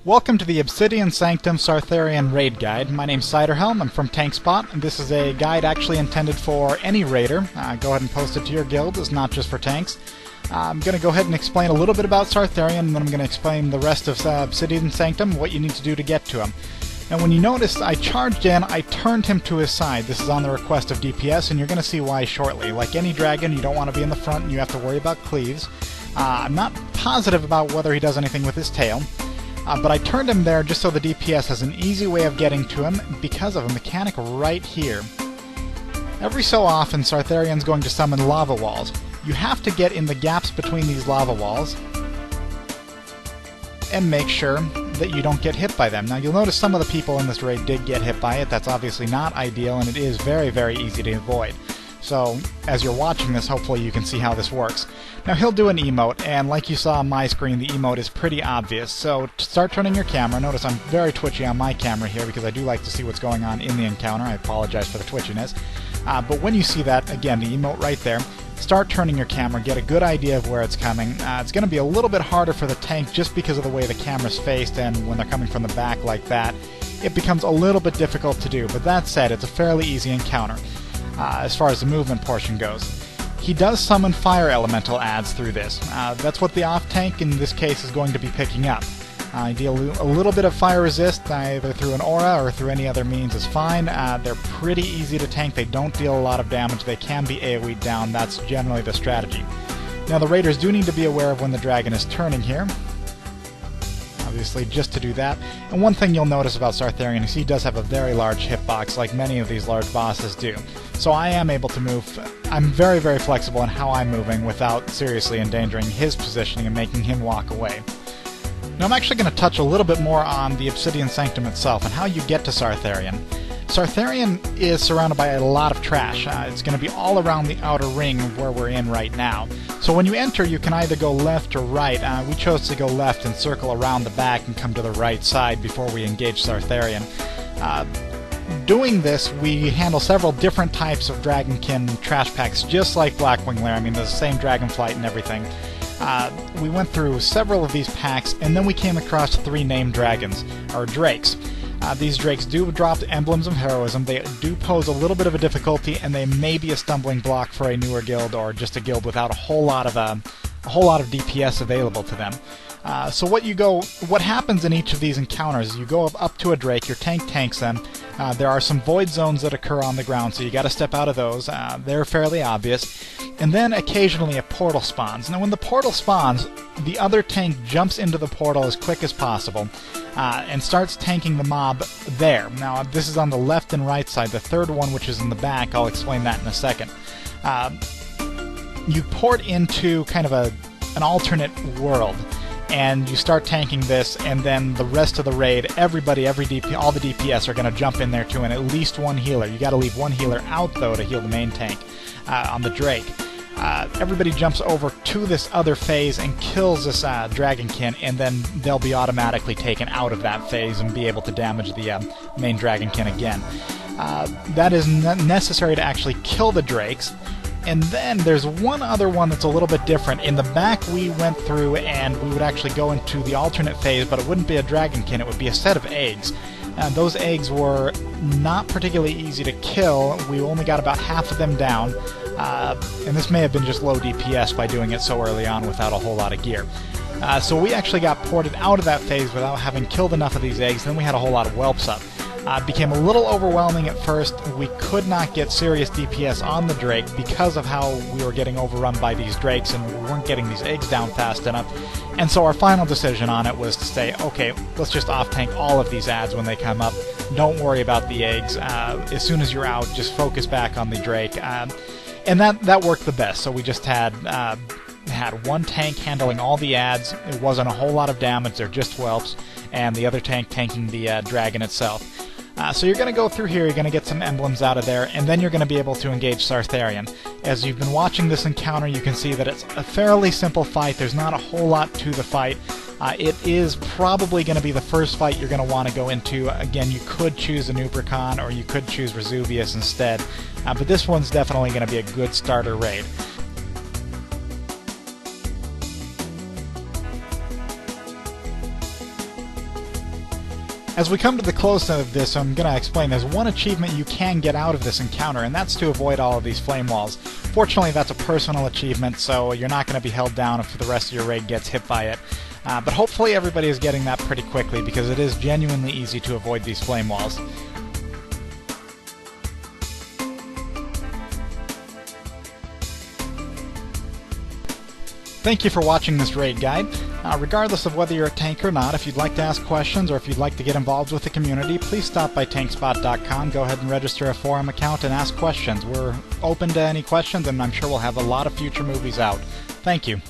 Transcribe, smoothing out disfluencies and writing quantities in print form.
Welcome to the Obsidian Sanctum Sartharion Raid Guide. My name's Ciderhelm, I'm from TankSpot, and this is a guide actually intended for any raider. Go ahead and post it to your guild, it's not just for tanks. I'm going to go ahead and explain a little bit about Sartharion, and then I'm going to explain the rest of Obsidian Sanctum, what you need to do to get to him. Now when you notice I charged in, I turned him to his side. This is on the request of DPS, and you're going to see why shortly. Like any dragon, you don't want to be in the front and you have to worry about cleaves. I'm not positive about whether he does anything with his tail. But I turned him there just so the DPS has an easy way of getting to him because of a mechanic right here. Every so often, Sartharion's going to summon lava walls. You have to get in the gaps between these lava walls and make sure that you don't get hit by them. Now you'll notice some of the people in this raid did get hit by it. That's obviously not ideal, and it is very, very easy to avoid. So, as you're watching this, hopefully you can see how this works. Now he'll do an emote, and like you saw on my screen, the emote is pretty obvious. So, to start turning your camera, notice I'm very twitchy on my camera here because I do like to see what's going on in the encounter. I apologize for the twitchiness. But when you see that, again, the emote right there, start turning your camera, get a good idea of where it's coming. It's going to be a little bit harder for the tank just because of the way the camera's faced, and when they're coming from the back like that, it becomes a little bit difficult to do. But that said, it's a fairly easy encounter. As far as the movement portion goes. He does summon fire elemental adds through this. That's what the off-tank in this case is going to be picking up. Deal a little bit of fire resist, either through an aura or through any other means is fine. They're pretty easy to tank, they don't deal a lot of damage, they can be AoE'd down, that's generally the strategy. Now the raiders do need to be aware of when the dragon is turning here. Obviously, just to do that. And one thing you'll notice about Sartharion is he does have a very large hitbox, like many of these large bosses do. So I am able to move. I'm very, very flexible in how I'm moving without seriously endangering his positioning and making him walk away. Now I'm actually going to touch a little bit more on the Obsidian Sanctum itself and how you get to Sartharion. Sartharion is surrounded by a lot of trash. It's going to be all around the outer ring where we're in right now. So when you enter, you can either go left or right. We chose to go left and circle around the back and come to the right side before we engage Sartharion. Doing this, we handle several different types of Dragonkin trash packs, just like Blackwing Lair. I mean, there's the same Dragonflight and everything. We went through several of these packs, and then we came across 3 named dragons, or drakes. These drakes do drop emblems of heroism, they do pose a little bit of a difficulty, and they may be a stumbling block for a newer guild or just a guild without a whole lot of DPS available to them. So what happens in each of these encounters is you go up to a drake, your tank tanks them. There are some void zones that occur on the ground, so you got to step out of those. They're fairly obvious. And then occasionally a portal spawns. Now when the portal spawns, the other tank jumps into the portal as quick as possible and starts tanking the mob there. Now this is on the left and right side. The third one, which is in the back, I'll explain that in a second. You port into kind of an alternate world, and you start tanking this, and then the rest of the raid, all the DPS are going to jump in there too, and at least one healer. You got to leave one healer out though to heal the main tank on the Drake. Everybody jumps over to this other phase and kills this Dragonkin, and then they'll be automatically taken out of that phase and be able to damage the main Dragonkin again. That is necessary to actually kill the Drakes. And then there's one other one that's a little bit different. In the back we went through and we would actually go into the alternate phase, but it wouldn't be a Dragonkin, it would be a set of eggs. Those eggs were not particularly easy to kill. We only got about half of them down. And this may have been just low DPS by doing it so early on without a whole lot of gear. So we actually got ported out of that phase without having killed enough of these eggs, then we had a whole lot of whelps up. It became a little overwhelming at first. We could not get serious DPS on the Drake because of how we were getting overrun by these Drakes and we weren't getting these eggs down fast enough. And so our final decision on it was to say, okay, let's just off-tank all of these adds when they come up. Don't worry about the eggs. As soon as you're out, just focus back on the Drake. And that worked the best. So we just had one tank handling all the adds. It wasn't a whole lot of damage, they're just whelps, and the other tank tanking the dragon itself. So you're going to go through here, you're going to get some emblems out of there, and then you're going to be able to engage Sartharion. As you've been watching this encounter, you can see that it's a fairly simple fight. There's not a whole lot to the fight. It is probably going to be the first fight you're going to want to go into. Again, you could choose an Ubercon, or you could choose Vesuvius instead, but this one's definitely going to be a good starter raid. As we come to the close of this, I'm going to explain there's one achievement you can get out of this encounter, and that's to avoid all of these flame walls. Fortunately, that's a personal achievement, so you're not going to be held down if the rest of your raid gets hit by it. But hopefully everybody is getting that pretty quickly, because it is genuinely easy to avoid these flame walls. Thank you for watching this raid guide. Regardless of whether you're a tank or not, if you'd like to ask questions or if you'd like to get involved with the community, please stop by TankSpot.com, go ahead and register a forum account and ask questions. We're open to any questions, and I'm sure we'll have a lot of future movies out. Thank you.